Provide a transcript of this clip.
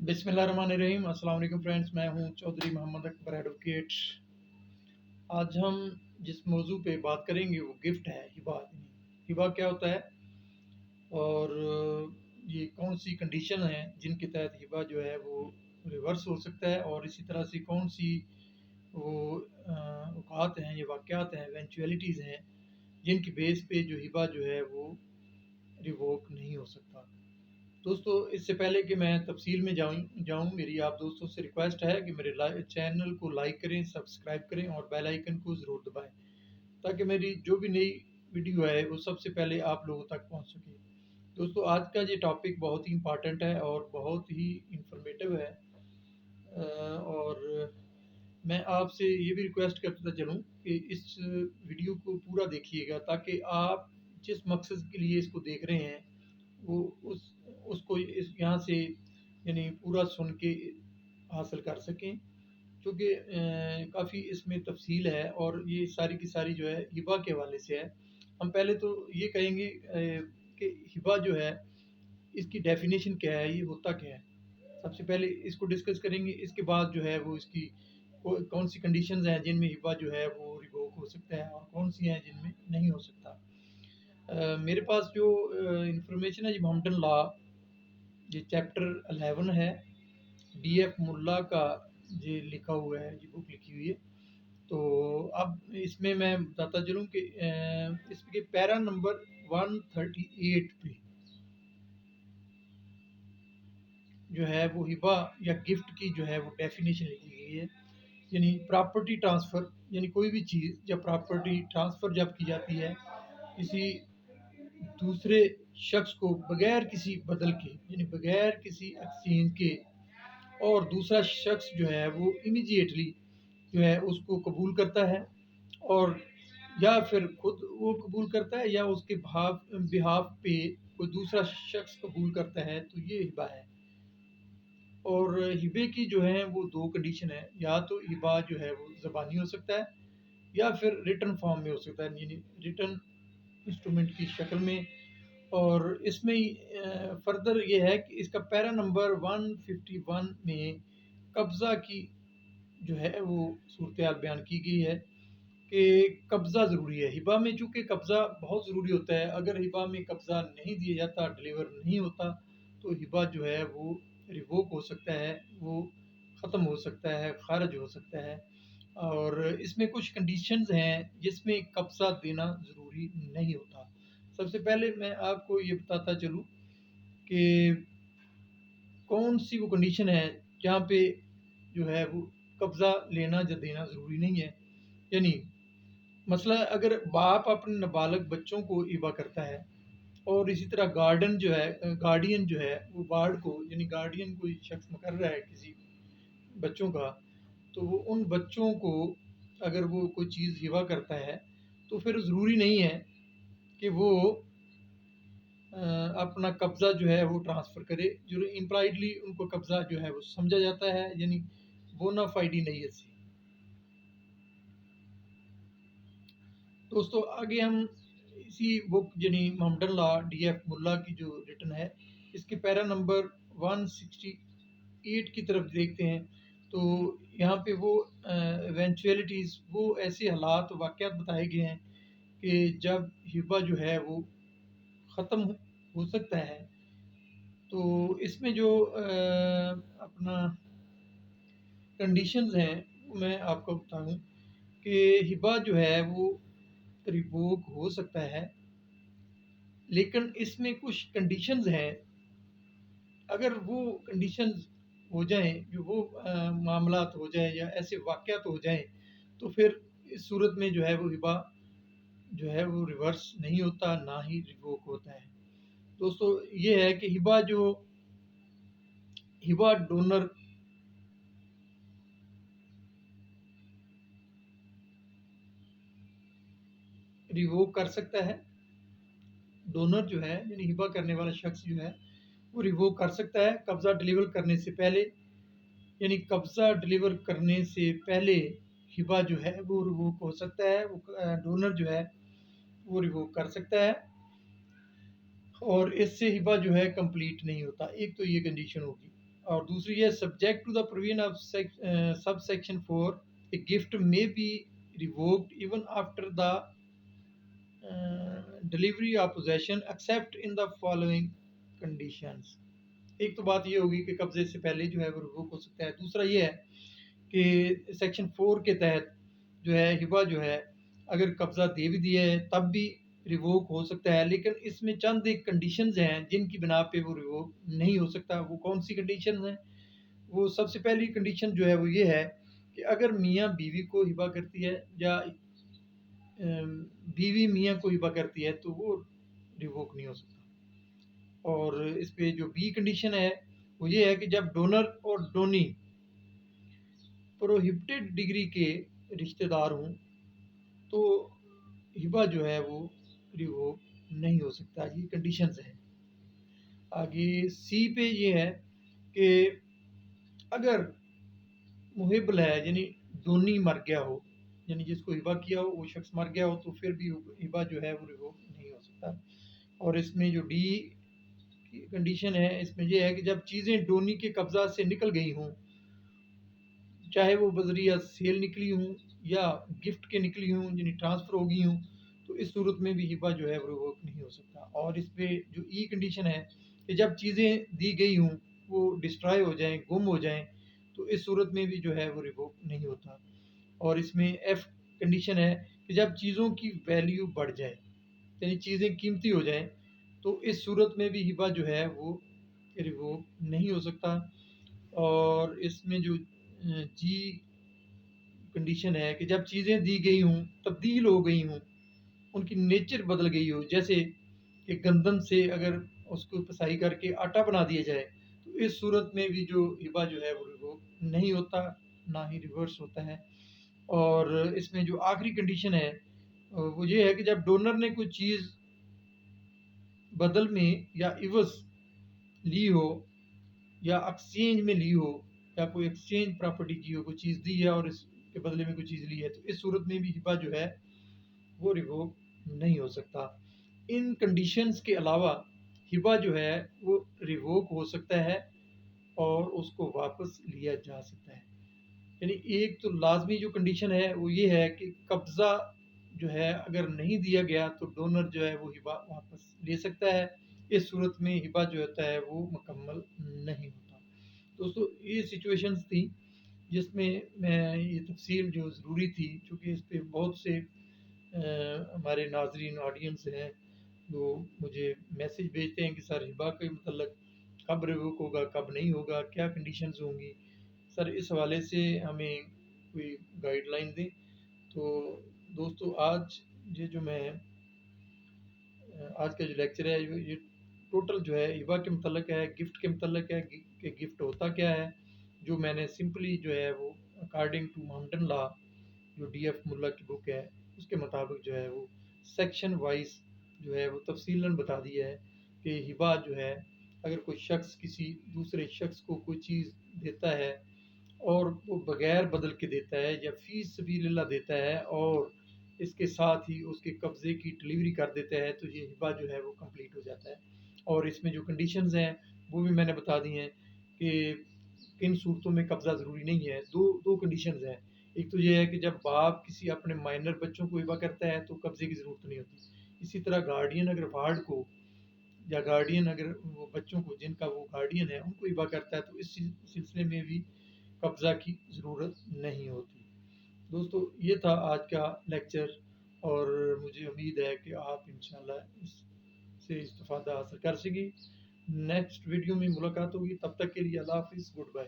बिस्मिल्लाहिर्रहमानिर्रहीम। अस्सलाम वालेकुम फ्रेंड्स, मैं हूं चौधरी मोहम्मद अकबर एडवोकेट। आज हम जिस मौजू पे बात करेंगे वो गिफ्ट है, हिबा। हिबा क्या होता है और ये कौन सी कंडीशन है जिनके तहत हिबा जो है वो रिवर्स हो सकता है, और इसी तरह से कौन सी वो औकात हैं या वाक़यात हैं, इवेंचुअलिटीज़ हैं जिनकी बेस पे जो हिबा जो है वो रिवोक नहीं हो सकता। दोस्तों, इससे पहले कि मैं तफसील में जाऊं, मेरी आप दोस्तों से रिक्वेस्ट है कि मेरे चैनल को लाइक करें, सब्सक्राइब करें और बेल आइकन को ज़रूर दबाएं, ताकि मेरी जो भी नई वीडियो है वो सबसे पहले आप लोगों तक पहुंच सके। दोस्तों, आज का ये टॉपिक बहुत ही इम्पॉर्टेंट है और बहुत ही इंफॉर्मेटिव है, और मैं आपसे ये भी रिक्वेस्ट करता चलूँ कि इस वीडियो को पूरा देखिएगा, ताकि आप जिस मकसद के लिए इसको देख रहे हैं वो उसको इस यहाँ से यानी पूरा सुन के हासिल कर सकें, क्योंकि काफ़ी इसमें तफसील है और ये सारी की सारी जो है हिबा के हवाले से है। हम पहले तो ये कहेंगे कि हिबा जो है इसकी डेफिनेशन क्या है, ये होता क्या है। सबसे पहले इसको डिस्कस करेंगे, इसके बाद जो है वो इसकी कौन सी कंडीशंस हैं जिनमें हिबा जो है वो रिवोक हो सकता है और कौन सी हैं जिनमें नहीं हो सकता। मेरे पास जो इंफॉर्मेशन है, जी मोहम्मदन लॉ, ये चैप्टर 11 है, DF मुल्ला का ये लिखा हुआ है, ये बुक लिखी हुई है। तो अब इसमें मैं बताता चलूँ कि इसके पैरा नंबर 138 पे जो है वो हिबा या गिफ्ट की जो है वो डेफिनेशन लिखी गई है। यानी प्रॉपर्टी ट्रांसफ़र, यानी कोई भी चीज़ या प्रॉपर्टी ट्रांसफ़र जब की जाती है किसी दूसरे शख्स को बगैर किसी बदल के, यानी बगैर किसी एक्सचेंज के, और दूसरा शख्स जो है वो इमीडिएटली जो है उसको कबूल करता है, और या फिर खुद वो कबूल करता है या उसके बिहाफ पे कोई दूसरा शख्स कबूल करता है, तो ये हिबा है। और हिबे की जो है वो दो कंडीशन है, या तो हिबा जो है वो ज़बानी हो सकता है या फिर रिटन फॉर्म में हो सकता है, यानी रिटन इंस्ट्रूमेंट की शक्ल में। और इसमें फर्दर ये है कि इसका पैरा नंबर 151 में कब्ज़ा की जो है वो सूरत बयान की गई है कि कब्ज़ा ज़रूरी है हिबा में। चूँकि कब्ज़ा बहुत ज़रूरी होता है, अगर हिबा में कब्ज़ा नहीं दिया जाता, डिलीवर नहीं होता, तो हिबा जो है वो रिवोक हो सकता है, वो ख़त्म हो सकता है, ख़ारिज हो सकता है। और इसमें कुछ कंडीशंस हैं जिसमें कब्ज़ा देना ज़रूरी नहीं होता। सबसे पहले मैं आपको ये बताता चलूँ कि कौन सी वो कंडीशन है जहाँ पे जो है वो कब्ज़ा लेना या देना ज़रूरी नहीं है। यानी मसला, अगर बाप अपने नाबालग बच्चों को हिबा करता है, और इसी तरह गार्डियन जो है वो वार्ड को, यानी गार्डियन कोई शख्स मुकर्रर रहा है किसी बच्चों का, तो वो उन बच्चों को अगर वो कोई चीज़ हिबा करता है तो फिर ज़रूरी नहीं है कि वो अपना कब्ज़ा जो है वो ट्रांसफ़र करे। जो इम्प्लाइडली उनको कब्ज़ा जो है वो समझा जाता है, यानी बोनाफाइडी नहीं है। दोस्तों, आगे हम इसी बुक यानी मोहम्मदन लॉ DF मुल्ला की जो रिटन है, इसके पैरा नंबर 168 की तरफ देखते हैं। तो यहाँ पे वो इवेंचुअलिटीज़, वो ऐसे हालात वाक़यात बताए गए हैं कि जब हिबा जो है वो ख़त्म हो सकता है। तो इसमें जो अपना कंडीशंस हैं वो मैं आपको बताऊँ कि हिबा जो है वो रिवोक हो सकता है, लेकिन इसमें कुछ कंडीशंस हैं। अगर वो कंडीशंस हो जाएँ, जो वो मामलात हो जाएँ या ऐसे वाक़यात हो जाएँ, तो फिर इस सूरत में जो है वो हिबा जो है वो रिवर्स नहीं होता, ना ही रिवोक होता है। दोस्तों, ये है कि हिबा डोनर रिवोक कर सकता है। डोनर जो है, यानी हिबा करने वाला शख्स जो है वो रिवोक कर सकता है कब्ज़ा डिलीवर करने से पहले। यानी कब्ज़ा डिलीवर करने से पहले हिबा जो है वो रिवोक हो सकता है, वो डोनर जो है वो रिवोक कर सकता है, और इससे हिबा जो है कंप्लीट नहीं होता। एक तो ये कंडीशन होगी। اور دوسری یہ subject to the provision of sub section 4 A gift may be revoked even after the delivery of possession except in the following conditions. ایک تو بات یہ ہوگی کہ قبضے سے پہلے جو ہے وہ ریووک ہو سکتا ہے. دوسرا یہ ہے کہ سیکشن 4 کے تحت جو ہے ہبہ جو ہے اگر قبضہ دے بھی دیا ہے تب بھی ریووک ہو سکتا ہے، لیکن اس میں چند ایک کنڈیشنز ہیں جن کی بنا پہ وہ ریووک نہیں ہو سکتا. وہ کون سی کنڈیشنز ہیں؟ وہ سب سے پہلی کنڈیشن جو ہے وہ یہ ہے کہ اگر میاں بیوی کو ہبہ کرتی ہے یا بیوی میاں کو ہبہ کرتی ہے تو وہ ریووک نہیں ہو سکتا. اور اس پہ جو بی کنڈیشن ہے وہ یہ ہے کہ جب ڈونر اور ڈونی پروہیبٹڈ ڈگری کے رشتہ دار ہوں تو ہبہ جو ہے وہ ریووک نہیں ہو سکتا. یہ کنڈیشنز ہیں. آگے سی پہ یہ ہے کہ اگر محب ہے یعنی ڈونی مر گیا ہو، یعنی جس کو ہبہ کیا ہو وہ شخص مر گیا ہو تو پھر بھی ہبہ جو ہے وہ ریووک نہیں ہو سکتا. اور اس میں جو ڈی کنڈیشن ہے اس میں یہ ہے کہ جب چیزیں ڈونی کے قبضہ سے نکل گئی ہوں، چاہے وہ بذریعہ سیل نکلی ہوں یا گفٹ کے نکلی ہوں یعنی ٹرانسفر ہو گئی ہوں، تو اس صورت میں بھی ہبہ جو ہے وہ ریووک نہیں ہو سکتا. اور اس پہ جو ای کنڈیشن ہے کہ جب چیزیں دی گئی ہوں وہ ڈسٹرائے ہو جائیں، گم ہو جائیں، تو اس صورت میں بھی جو ہے وہ ریووک نہیں ہوتا. اور اس میں ایف کنڈیشن ہے کہ جب چیزوں کی ویلیو بڑھ جائے یعنی چیزیں قیمتی ہو جائیں تو اس صورت میں بھی ہبہ جو ہے وہ ریووک نہیں ہو سکتا. اور اس میں جو جی کنڈیشن ہے کہ جب چیزیں دی گئی ہوں تبدیل ہو گئی ہوں، ان کی نیچر بدل گئی ہو، جیسے کہ گندم سے اگر اس کو پسائی کر کے آٹا بنا دیا جائے تو اس صورت میں بھی جو ہبہ جو ہے وہ ریووک نہیں ہوتا، نہ ہی ریورس ہوتا ہے. اور اس میں جو آخری کنڈیشن ہے وہ یہ ہے کہ جب ڈونر نے کوئی چیز بدل میں یا عوض لی ہو یا ایکسچینج میں لی ہو یا کوئی ایکسچینج پراپرٹی کی ہو، کوئی چیز دی ہے اور اس کے بدلے میں کوئی چیز لی ہے، تو اس صورت میں بھی ہبہ جو ہے وہ ریووک نہیں ہو سکتا. ان کنڈیشنز کے علاوہ ہبہ جو ہے وہ ریووک ہو سکتا ہے اور اس کو واپس لیا جا سکتا ہے. یعنی ایک تو لازمی جو کنڈیشن ہے وہ یہ ہے کہ قبضہ جو ہے اگر نہیں دیا گیا تو ڈونر جو ہے وہ ہبہ واپس لے سکتا ہے. اس صورت میں ہبہ جو ہوتا ہے وہ مکمل نہیں ہوتا. دوستو یہ سچویشنز تھی جس میں یہ تفصیل جو ضروری تھی، چونکہ اس پہ بہت سے ہمارے ناظرین آڈینس ہیں وہ مجھے میسج بھیجتے ہیں کہ سر ہبہ کے متعلق کب ریووک ہوگا، کب نہیں ہوگا، کیا کنڈیشنز ہوں گی. سر اس حوالے سے ہمیں کوئی گائیڈ لائن دیں. تو دوستو آج یہ جو میں آج کا جو لیکچر ہے یہ ٹوٹل جو ہے ہبہ کے متعلق ہے، گفٹ کے متعلق ہے کہ گفٹ ہوتا کیا ہے، جو میں نے سمپلی جو ہے وہ اکارڈنگ ٹو ماؤنٹن لا جو ڈی ایف ملا کی بک ہے اس کے مطابق جو ہے وہ سیکشن وائز جو ہے وہ تفصیلاً بتا دیا ہے کہ ہبہ جو ہے اگر کوئی شخص کسی دوسرے شخص کو کوئی چیز دیتا ہے اور وہ بغیر بدل کے دیتا ہے یا فی سبیل اللہ دیتا ہے اور اس کے ساتھ ہی اس کے قبضے کی ڈلیوری کر دیتا ہے تو یہ ہبہ جو ہے وہ کمپلیٹ ہو جاتا ہے. اور اس میں جو کنڈیشنز ہیں وہ بھی میں نے بتا دی ہیں کہ کن صورتوں میں قبضہ ضروری نہیں ہے. دو کنڈیشنز ہیں. ایک تو یہ ہے کہ جب باپ کسی اپنے مائنر بچوں کو ہبہ کرتا ہے تو قبضے کی ضرورت نہیں ہوتی. اسی طرح گارڈین اگر وارڈ کو یا گارڈین اگر وہ بچوں کو جن کا وہ گارڈین ہے ان کو ہبہ کرتا ہے تو اس سلسلے میں بھی قبضہ کی ضرورت نہیں ہوتی. دوستو یہ تھا آج کا لیکچر اور مجھے امید ہے کہ آپ انشاءاللہ اس سے استفادہ حاصل کر سکیں. نیکسٹ ویڈیو میں ملاقات ہوگی، تب تک کے لیے اللہ حافظ، گڈ بائے.